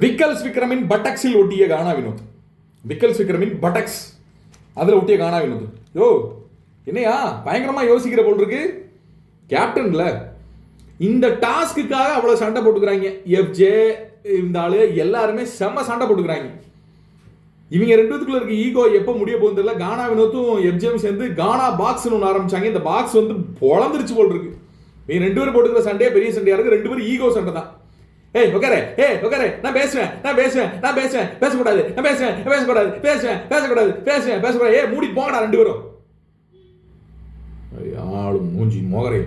விக்கல்ஸ் விக்ரமின் பட்டக்ஸில் ஒட்டிய கானா வினோத். விக்கல்ஸ் விக்ரமின் பட்டக்ஸ் அதில் ஒட்டிய கானா வினோத். யோ என்னையா பயங்கரமாக யோசிக்கிற போல் இருக்கு கேப்டன்ல. இந்த டாஸ்க்குக்காக அவ்வளோ சண்டை போட்டுக்கிறாங்க. எஃப்ஜே இந்த ஆளு எல்லாருமே செம்ம சண்டை போட்டுக்கிறாங்க. இவங்க ரெண்டுத்துக்குள்ள இருக்க ஈகோ எப்போ முடிய போகுது தெரியல. கானா வினோத்தும் எஃப்ஜேவும் சேர்ந்து கானா பாக்ஸ்னு ஒன்று ஆரம்பிச்சாங்க. இந்த பாக்ஸ் வந்து பொழந்துருச்சு போல் இருக்கு. இவங்க ரெண்டு பேரும் போட்டுக்கிற சண்டையே பெரிய சண்டையா இருக்கு. ரெண்டு பேரும் ஈகோ சண்டை தான். ஏய் உட்காரே, நான் பேசக்கூடாது, ஏய் மூடி போங்கடா ரெண்டு பேரும். ஆளு மூஞ்சி மோகரே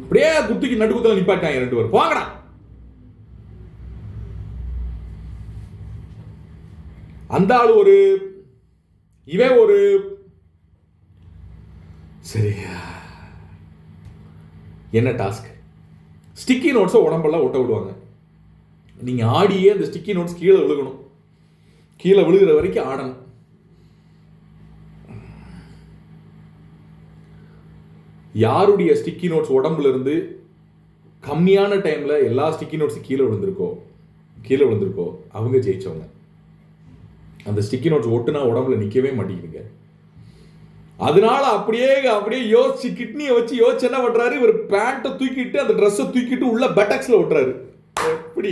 அப்படியே குத்திக்கு நடுக்குத்துல நிப்பாட்டாங்க ரெண்டு பேரும். போங்கடா. அந்த ஆளு ஒரு இவன் ஒரு சரியா என்ன டாஸ்க். ஸ்டிக்கி நோட்ஸை உடம்பெல்லாம் ஒட்ட விடுவாங்க. நீங்கள் ஆடியே அந்த ஸ்டிக்கி நோட்ஸ் கீழே விழுகணும். கீழே விழுகிற வரைக்கும் ஆடணும். யாருடைய ஸ்டிக்கி நோட்ஸ் உடம்புல இருந்து கம்மியான டைமில் எல்லா ஸ்டிக்கி நோட்ஸும் கீழே விழுந்திருக்கோ அவங்க ஜெயிச்சவங்க. அந்த ஸ்டிக்கி நோட்ஸ் ஒட்டுனா உடம்புல நிற்கவே மாட்டேங்குதுங்க. அதனால அப்படியே யோசிச்சு கிட்னியை வச்சு யோசிச்சு என்ன பண்றாரு, இவர் பேண்ட்டை தூக்கிட்டு அந்த ட்ரெஸ்ஸை தூக்கிட்டு உள்ள பெட்டக்ஸ்ல ஒட்டுறாரு. எப்படி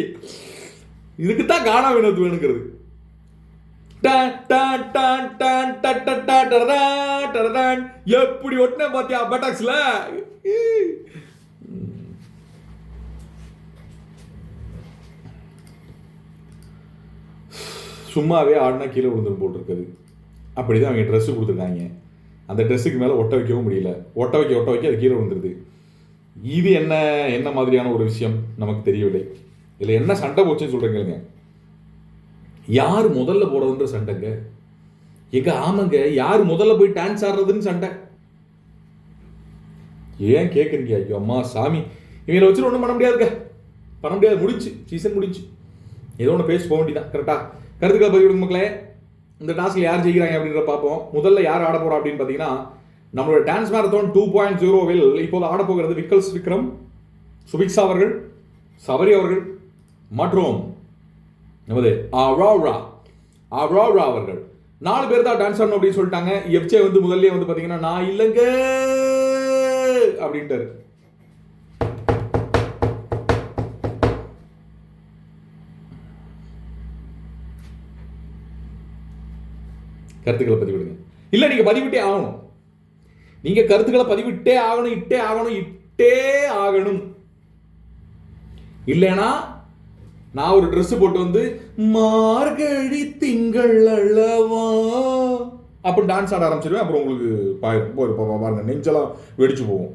இதுக்கு தான் கானா வினோத் வேணுங்கிறது. எப்படி ஒட்டின பாத்தியா பெட்டக்ஸ்ல. சும்மாவே ஆடினா கீழே விழுந்துரும் போல் இருக்குது. அப்படிதான் அவங்க ட்ரெஸ் கொடுத்துருக்காங்க. அந்த ட்ரெஸ்ஸுக்கு மேலே ஒட்ட வைக்கவும் முடியல. ஒட்ட வைக்க அது கீழே விழுந்துருது. இது என்ன மாதிரியான ஒரு விஷயம் நமக்கு தெரியவில்லை. இதில் என்ன சண்டை போச்சுன்னு சொல்கிறீங்க. யார் முதல்ல போகிறதுன்ற சண்டைங்க. ஆமாங்க, யார் முதல்ல போய் டான்ஸ் ஆடுறதுன்னு சண்டை. ஏன் கேட்குறீங்க? ஐயோ அம்மா சாமி, இவங்களை வச்சுட்டு ஒன்றும் பண்ண முடியாது. முடிச்சு சீசன் முடிச்சு. ஏதோ ஒன்று பேசி போக வேண்டியதான். கரெக்டாக கருத்துக்களை பதிவு கொடுங்க மக்களே. இந்த டாஸ்கில் யார் ஜெயிக்கிறாங்க அப்படின்ற பார்ப்போம். முதல்ல யார் ஆட போகிறோம் அப்படின்னு பார்த்தீங்கன்னா, நம்மளோட டான்ஸ் மேரத்தான் 2.0வில் இப்போது ஆட போகிறது விக்கல்ஸ் விக்ரம், சுபிக்ஷா அவர்கள், சபரி அவர்கள் மற்றும் நமது அரோரா அவர்கள். 4 பேர் தான் டான்ஸ் ஆடணும் அப்படின்னு சொல்லிட்டாங்க. எஃப்ஜே வந்து முதல்ல வந்து பார்த்தீங்கன்னா நான் இல்லைங்க அப்படின்ட்டாரு. கருத்துக்களை பதிவிடுங்க. இல்லை நீங்கள் பதிவிட்டே ஆகணும். நீங்கள் கருத்துக்களை பதிவிட்டே ஆகணும். இல்லைனா நான் ஒரு ட்ரெஸ் போட்டு வந்து மார்கழி திங்கள் அல்லவா அப்படி டான்ஸ் ஆட ஆரம்பிச்சிருவேன். அப்புறம் உங்களுக்கு பாருங்க நெஞ்செல்லாம் வெடிச்சு போகும்.